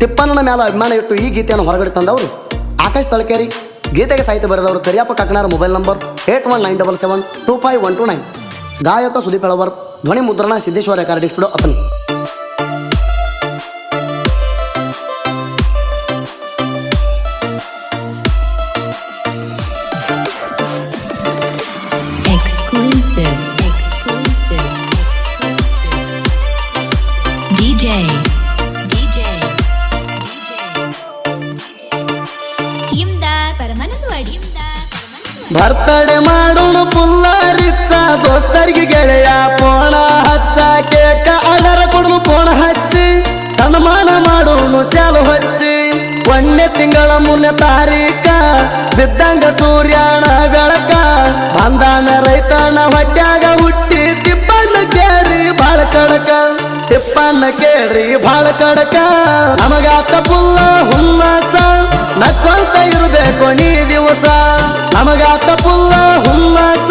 ತಿಪ್ಪಣ್ಣನ ಮೇಲೆ ಅಭಿಮಾನ ಇಟ್ಟು ಈ ಗೀತೆಯನ್ನು ಹೊರಗಡೆ ತಂದವರು ಆಕಾಶ್ ತಳಕೇರಿ. ಗೀತೆಗೆ ಸಾಹಿತ್ಯ ಬರೆದವರು ಕರಿಯಪ್ಪ ಕಕ್ಕನಾರ್. Mobile number 8197725129. ಗಾಯಕ ಸುದೀಪ್ ಹೆಳವರ್. ಧ್ವನಿ ಮುದ್ರಣ Siddeshwara recording studio Athani. Exclusive. DJ. Birthday ಮಾಡೋಣ ಪುಲ್ಲ ರಿಚ್ಚ, ದೋಸ್ತರಿಗೆ ಗೆಳೆಯ ಪೋಣ ಹಚ್ಚ, ಕೇಕ ಅದರ ಕೊಡನು ಪೋಣ ಹಚ್ಚಿ, ಸನ್ಮಾನ ಮಾಡೋಣ ಚಾಲು ಹಚ್ಚಿ. 1ನೇ ತಿಂಗಳ 3ನೇ ತಾರೀಕ ಬಿದ್ದಂಗ ಸೂರ್ಯನ ಬೆಳಕ, ಬಂದಾನ ರೈತನ ಹೊಟ್ಯಾಗ ಹುಟ್ಟಿ ತಿಪ್ಪಣ್ಣ ಕೇರಿ ಬಾಳ ಕಡಕ, ತಿಪ್ಪಣ್ಣ ಕೇರಿ ಬಾಳ ಕಡಕ. ನಮಗಾತ ಪುಲ್ಲ ಹುಮ್ಮಸ, ನಕ್ಕೊಂತ ಇರಬೇಕು ನೀ ದಿವಸ. ನಮಗಾತ ಪುಲ್ಲ ಹುಮ್ಮಸ,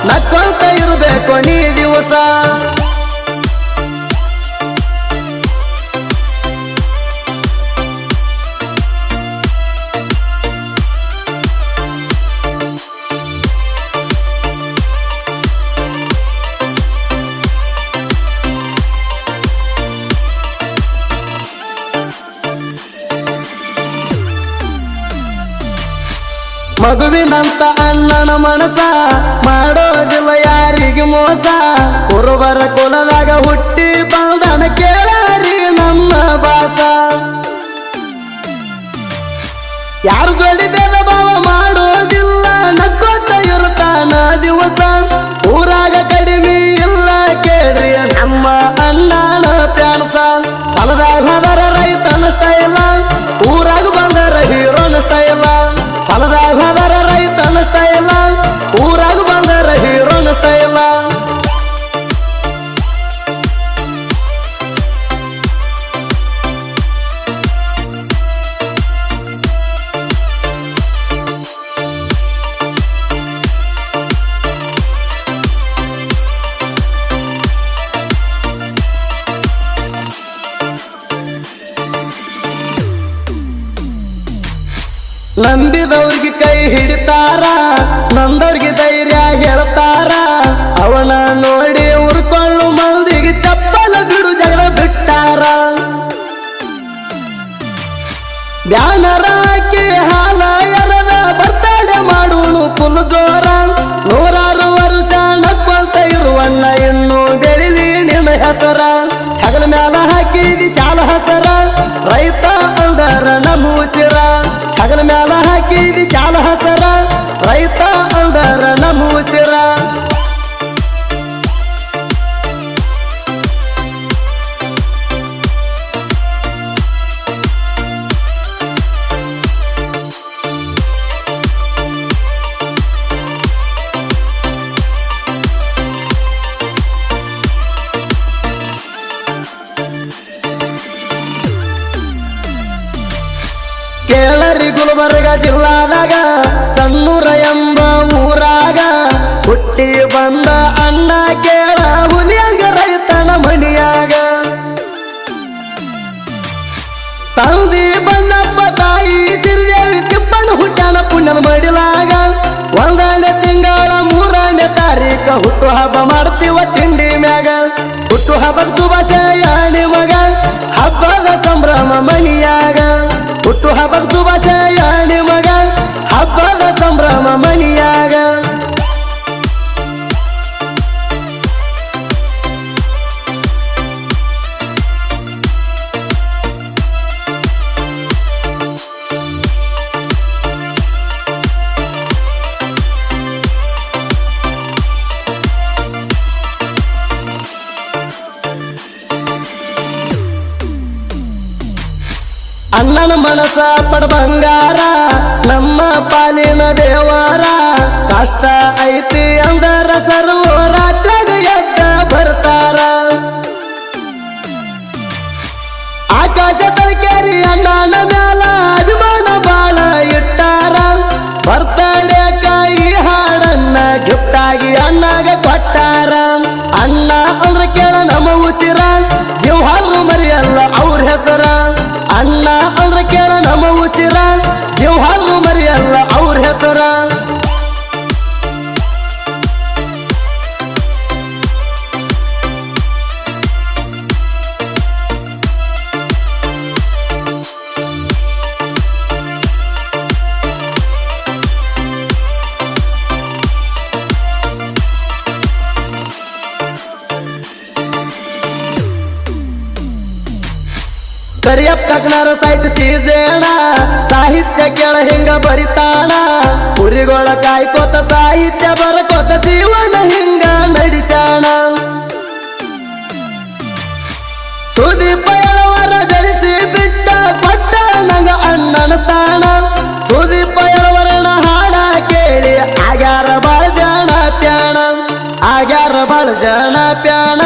ನಕ್ಕೊಂತ ಇರಬೇಕು ನೀ ದಿವಸ. ಮಗುವಿನಂತ ಅಣ್ಣನ ಮನಸ, ಮಾಡೋದಿಲ್ಲ ಯಾರಿಗೆ ಮೋಸ. ಕುರುಬರ ಕುಲದಾಗ ಹುಟ್ಟಿ ಬಂದನ ಕೇಳಾರಿ ನಮ್ಮ ಬಾಸ. ಯಾರು ಜೋಡಿ ಭೇದ ಭಾವ ಮಾಡೋದಿಲ್ಲ, ನಕ್ಕೋತ ಇರುತ್ತಾನ ದಿವಸ. ಊರಾಗ ಕಡಿಮೆ ಇಲ್ಲ ಕೇಳ್ರಿ ನಮ್ಮ ಅಣ್ಣನ ಪ್ಯಾನ್ಸ. ಹೊಲದಾಗ ಹೋದರ ರೈತನ ಸ್ಟೈಲ, ಊರಾಗ ಬಂದರ ಹೀರೋನ ಸ್ಟೈಲ. ಹೊಲದಾಗ ಹೋದರ ರೈತನ ಸ್ಟೈಲ, ಊರಾಗ ಬಂದರ ಹೀರೋನ ಸ್ಟೈಲ. ನಂಬಿದವ್ರಿಗೆ ಕೈ ಹಿಡಿತಾರ, ನಂದವ್ರಿಗೆ ಧೈರ್ಯ ಹೇಳ್ತಾರ. ಅವನ ನೋಡಿ ಉರ್ಕೊಳ್ಳು ಮಂದಿಗೆ ಚಪ್ಪಲ ಬಿಡು ಜಗಳ ಬಿಟ್ಟಾರ. ಬ್ಯಾನರ ಹಾಕಿ ಹಾಲ ಎರದ ಬರ್ತಡೆ ಮಾಡೋನು ಫುಲ್ ಜೋರ. 100 ವರ್ಷ ನಕ್ಕೊಂತ ಇರುವಣ್ಣ ಇನ್ನು ಬೆಳಿಲಿ ನಿನ್ನ ಹೆಸರ. ಹೆಗಲ ಮ್ಯಾಲ ಹಾಕಿದಿ ಶಾಲ ಹಸರ, ರೈತ ಅಲ್ದರ ನಮ್ಮ ಉಸಿರ. ಹೆಗಲ ಮ್ಯಾಲ ಹಾಕಿದಿ ಶಾಲ ಹಸರ, ರೈತ ಅಲ್ದರ ನಮ್ಮ ಉಸಿರ. ಕೇಳರಿ ಗುಲ್ಬರ್ಗ ಜಿಲ್ಲಾದಾಗ ಸಣ್ಣೂರ ಎಂಬ ಊರಾಗ ಹುಟ್ಟಿ ಬಂದ ಅಣ್ಣ ಕೇಳ ಹುಲಿಯಾಗ ರೈತನ ಮನಿಯಾಗ. ತಂದಿ ಬನ್ನಪ್ಪ ತಾಯಿ ಸಿರಿದೇವಿ ತಿಪ್ಪಣ್ಣ ಹುಟ್ಟಾನ ಪುಣ್ಯನ ಮಡಿಲಾಗ. 1ನೇ ತಿಂಗಳ 3ನೇ ತಾರೀಕ ಹುಟ್ಟು ಹಬ್ಬ ಮಾಡ್ತೀವ ತಿಂಡಿ ಮ್ಯಾಗ. ಹುಟ್ಟು ಹಬ್ಬದ ಶುಭಾಶಯ ನಿಮಗ, ಹಬ್ಬದ ಸಂಭ್ರಮ ಮನಿಯಾಗ. ಹುಟ್ಟು ಹಬ್ಬದ ಶುಭಾಶಯ ನಿಮಗ, ಹಬ್ಬದ ಸಂಭ್ರಮ ಮನಿಯಾಗ. ಅಣ್ಣನ ಮನಸ ಪಡ ಬಂಗಾರ, ನಮ್ಮ ಪಾಲಿನ ದೇವರ. ಕಷ್ಟ ಐತಿ ಅಂದರ ಸರ್ವ ರಾತ್ರಾಗ ಎದ್ದ ಬರ್ತಾರ. ಆಕಾಶ ತಳಕೇರಿ ಅಣ್ಣನ ಮ್ಯಾಲ ಅಭಿಮಾನ ಬಾಳ ಇಟ್ಟಾರ. ಬರ್ತಡೆ ಕಾಯಿ ಹಾಡನ್ನ ಗಿಫ್ಟ್ ಆಗಿ ಅಣ್ಣಗ ಕೊಟ್ಟಾರ. ಅಣ್ಣ ಅಂದ್ರ ಕೇಳ ನಮ್ಮ ಉಸಿರ, ಜೀವ ಹಾಲು ಮರಿಯಲ್ಲ ಅವ್ರ ಹೆಸರ. ಅಣ್ಣ ಕರಿಯಪ್ಪ ಕಗ್ನಾರ ಸಾಹಿತ್ಯ ಸೀಜೇಣ ಸಾಹಿತ್ಯ ಕೇಳ ಹಿಂಗ ಬರಿತಾನ ಕುರಿಗೋಳ ಕಾಯ್ಕೋತ ಸಾಹಿತ್ಯ ಬರಕೋತ ಜೀವನ ಹಿಂಗ ನಡೆಸಾಣ ಸುದೀಪ ಎಳವರ ಬೆಳೆಸಿ ಬಿಟ್ಟ ಕೊಟ್ಟ ನಂಗ ಅಣ್ಣನ ಸ್ಥಾನ ಸುದೀಪ ಎಳವರನ ಹಾಡ ಕೇಳಿ ಆಗ್ಯಾರ ಬಾಳ ಜನ ಪ್ಯಾಣ ಆಗ್ಯಾರ ಬಾಳ ಜನ ಪ್ಯಾಣ